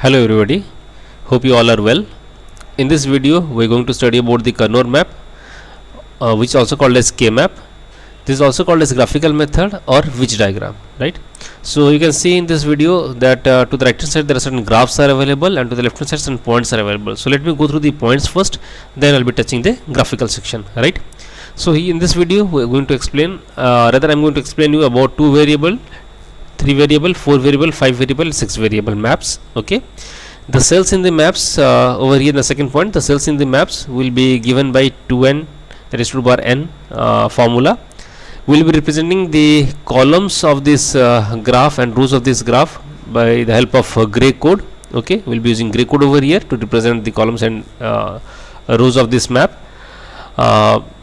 Hello everybody, hope you all are well. In this video we are going to study about the Carnot map, which is also called as K-map. This is also called as graphical method or Witch diagram, right? So you can see in this video that to the right hand side there are certain graphs are available, and to the left hand side certain points are available. So let me go through the points first, then I'll be touching the graphical section, right? So in this video we are going to explain, rather I'm going to explain you about 2 variable, 3 variable, 4 variable, 5 variable, 6 variable maps. Okay, the cells in the maps, over here in the second point, the cells in the maps will be given by 2n, that is 2 bar n formula. We will be representing the columns of this graph and rows of this graph by the help of gray code. Okay, we will be using gray code over here to represent the columns and rows of this map.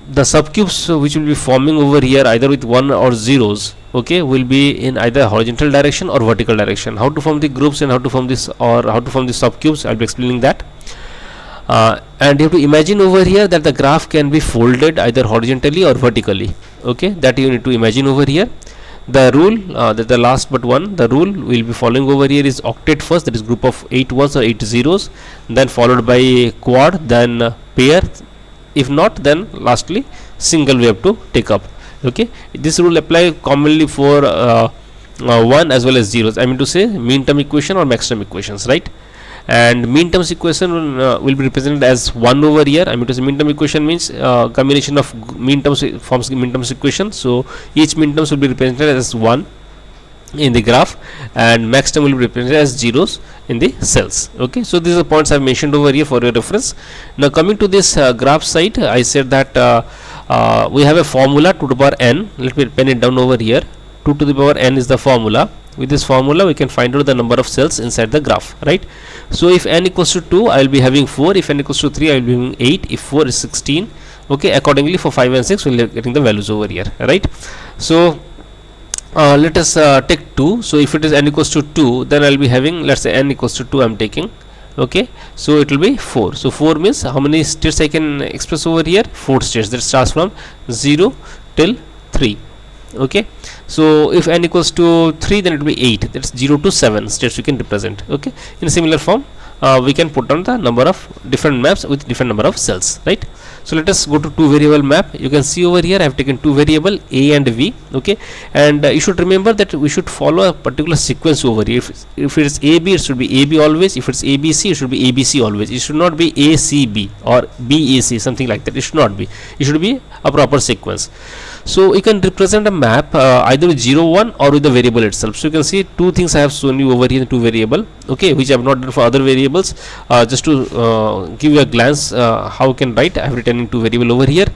The subcubes which will be forming over here either with 1 or zeros, okay, will be in either horizontal direction or vertical direction. How to form the groups and how to form this, or how to form the subcubes, I'll be explaining that. And you have to imagine over here that the graph can be folded either horizontally or vertically. Okay, that you need to imagine over here. The rule, that the last but one, the rule we'll be following over here is octet first, that is group of 8 ones or 8 zeros, then followed by quad, then pair. If not, then lastly single we have to take up. Okay, this rule apply commonly for 1 as well as zeros. I mean to say mean term equation or max term equations, right? And mean terms equation will be represented as 1 over here. I mean to say mean term equation means combination of mean terms forms mean terms equation. So each mean terms will be represented as 1 in the graph, and max term will be represented as zeros in the cells. Okay, so these are the points I have mentioned over here for your reference. Now coming to this graph side, I said that we have a formula 2 to the power n. Let me pen it down over here. 2 to the power n is the formula. With this formula we can find out the number of cells inside the graph, right? So if n equals to 2, I will be having 4. If n equals to 3, I will be having 8. If 4 is 16. Okay, accordingly for 5 and 6 we will be getting the values over here, right? So let us take 2. So if it is n equals to 2, then I will be having, let's say n equals to 2 I am taking. Okay, so it will be 4. So 4 means how many states I can express over here? 4 states. That starts from 0 till 3. Okay, so if n equals to 3, then it will be 8. That's 0 to 7 states we can represent. Okay, in a similar form we can put down the number of different maps with different number of cells, right? So let us go to 2 variable map. You can see over here I have taken 2 variable a and v. Okay, and you should remember that we should follow a particular sequence over here. If it is ab, it should be ab always. If it's abc, it should be abc always. It should not be acb or bac, something like that. It should not be. It should be a proper sequence. So you can represent a map either with 0 1 or with the variable itself. So you can see 2 things I have shown you over here in 2 variable, okay, which I have not done for other variables. Just to give you a glance how you can write, I have written in 2 variable over here.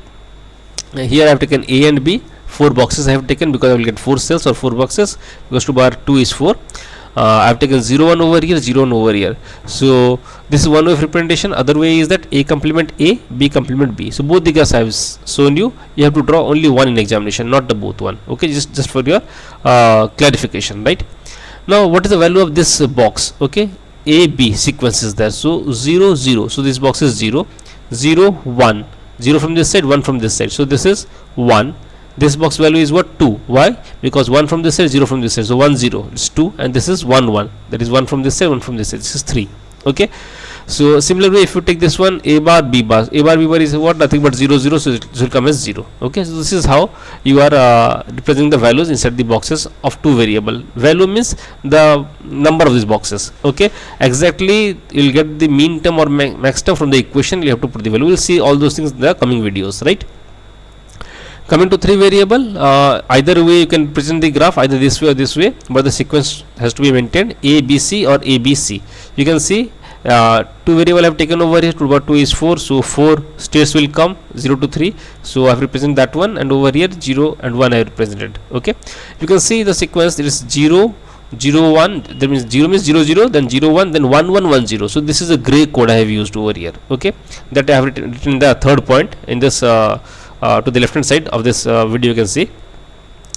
Here I have taken a and b. 4 boxes I have taken because I will get 4 cells or 4 boxes, because 2 bar 2 is 4. I have taken 0 1 over here, 0 1 over here. So this is one way of representation. Other way is that a complement a, b complement b. So both the graphs I have shown you. You have to draw only one in examination, not the both one. Okay, just for your clarification, right? Now what is the value of this box? Okay, a b sequence is there. So 0 0. So this box is 0 0 1. 0 from this side, 1 from this side. So this is 1. This box value is what? 2. Why? Because 1 from this side, 0 from this side. So 1 0, it's 2, and this is 1 1. That is 1 from this side, 1 from this side. This is 3. Okay. So similarly, if you take this one, a bar b bar, a bar b bar is what? Nothing but 0 0. So it will come as 0. Okay. So this is how you are representing the values inside the boxes of 2 variable. Value means the number of these boxes. Okay. Exactly, you will get the mean term or max term from the equation. You have to put the value. We will see all those things in the coming videos, right? Coming to 3 variable, either way you can present the graph, either this way or this way, but the sequence has to be maintained, a b c or a b c. You can see 2 variable I have taken over here. 2 over 2 is 4, so 4 states will come, 0 to 3. So I have represented that one, and over here 0 and 1 I have represented. Okay, you can see the sequence. It is 0 0 1. That means 0 means 0 0, then 0 1, then 1 1 1 0. So this is a gray code I have used over here. Okay, that I have written in the third point in this to the left hand side of this video. You can see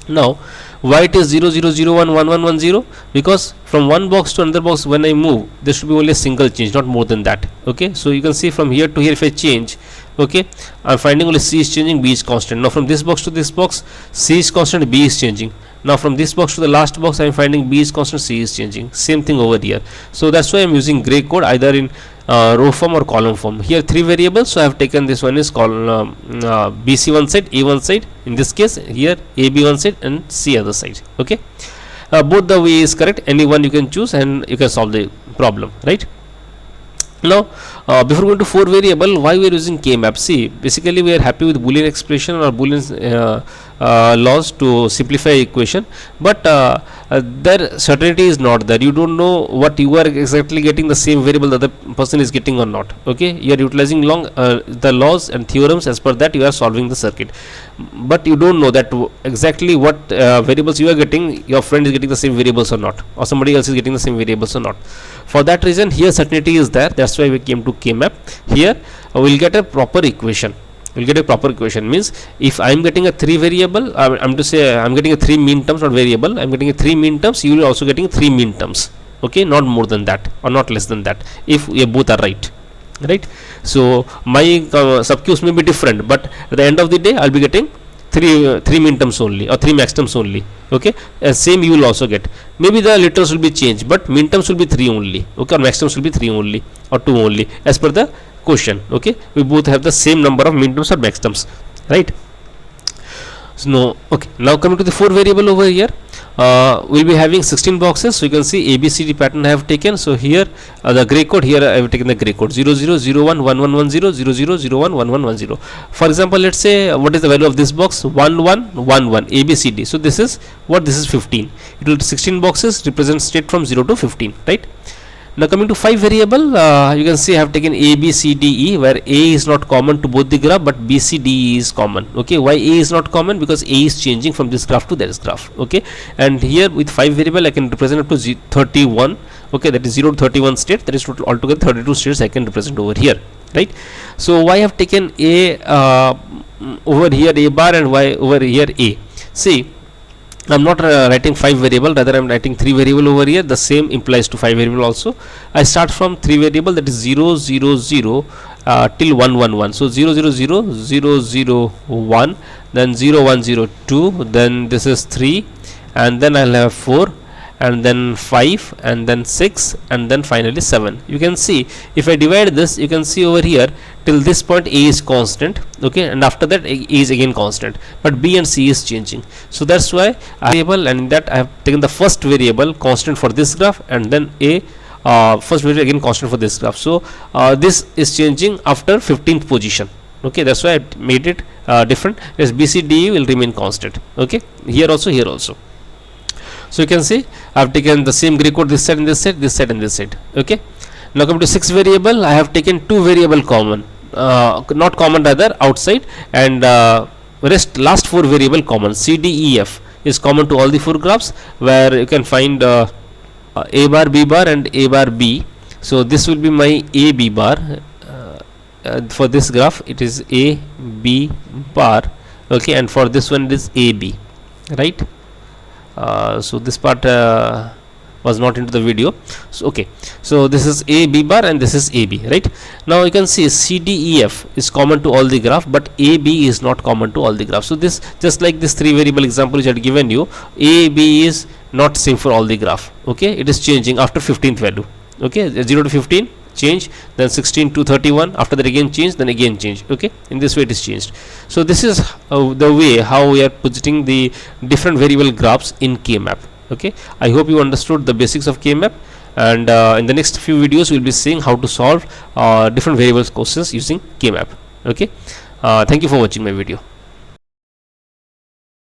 now why it is 0 0 0 1 1 1 1 0, because from one box to another box when I move there should be only a single change, not more than that. Okay, so you can see from here to here if I change, okay, I'm finding only c is changing, b is constant. Now from this box to this box, c is constant, b is changing. Now from this box to the last box I am finding b is constant, c is changing. Same thing over here. So that's why I am using gray code either in row form or column form. Here 3 variables, so I have taken this one is column bc one side, a one side, in this case here ab one side and c other side. Okay, both the way is correct, any one you can choose and you can solve the problem, right? Now before going to 4 variable, why we are using k-map? See, basically we are happy with boolean expression or boolean laws to simplify equation, but their certainty is not there. You don't know what you are exactly getting the same variable the other person is getting or not. Okay, you are utilizing the laws and theorems, as per that you are solving the circuit, but you don't know that exactly what variables you are getting, your friend is getting the same variables or not, or somebody else is getting the same variables or not. For that reason here certainty is there, that's why we came to k-map. Here we'll get a proper equation. We'll get a proper equation means if I am getting a 3 variable, I'm to say I'm getting a 3 mean terms, not variable, I'm getting a 3 mean terms, you will also getting 3 mean terms. Okay, not more than that or not less than that, if we both are right. So my sub-Qs may be different, but at the end of the day I'll be getting 3 mean terms only or 3 max terms only. Okay, same you will also get. Maybe the letters will be changed, but mean terms will be 3 only. Okay, or max terms will be 3 only or 2 only as per the question. Okay, we both have the same number of min terms or max terms, right? So no, okay, now coming to the 4 variable over here, we'll be having 16 boxes. So you can see ABCD pattern I have taken. So here the gray code, here I have taken the gray code 0001 1110 0001 1110. For example, let's say what is the value of this box? 1111 ABCD. So this is what, this is 15. It will 16 boxes represent state from 0 to 15, right? Now coming to 5 variable, you can see I have taken A, B, C, D, E, where A is not common to both the graph, but B, C, D, E is common. Okay, why A is not common? Because A is changing from this graph to this graph. Okay, and here with 5 variable I can represent up to 31. Okay, that is 0 to 31 state, that is total altogether 32 states I can represent over here, right? So why I have taken A over here A bar and why over here A? See, I'm not writing 5 variable, rather I'm writing 3 variable over here. The same implies to 5 variable also. I start from 3 variable, that is 0 0 0 till 1 1 1. So 0 0 0 0 0 1, then 0 1 0 2, then this is 3, and then I'll have 4, and then 5, and then 6, and then finally 7. You can see if I divide this, you can see over here till this point A is constant. Okay, and after that A is again constant, but B and C is changing. So that's why variable, and in that I have taken the first variable constant for this graph, and then A first variable again constant for this graph. So this is changing after 15th position. Okay, that's why I made it different. Yes, B, C, D, E will remain constant. Okay, here also, here also. So you can see I have taken the same gray code this side and this side, this side and this side. Okay, now come to 6 variable, I have taken 2 variable common, not common rather outside, and last 4 variable common. C, D, E, F is common to all the 4 graphs, where you can find A bar, B bar and A bar, B. So this will be my A, B bar. For this graph it is A, B bar. Okay, and for this one it is A, B, right? So this part was not into the video. So okay, so this is A, B bar and this is A, B, right? Now you can see C, D, E, F is common to all the graph, but A, B is not common to all the graph. So this, just like this 3 variable example which I had given you, A, B is not same for all the graph. Okay, it is changing after 15th value. Okay, 0 to 15 change, then 16 to 31, after that again change, then again change. Okay, in this way it is changed. So this is the way how we are positing the different variable graphs in k-map. Okay, I hope you understood the basics of k-map, and in the next few videos we will be seeing how to solve different variables questions using k-map. Okay, thank you for watching my video.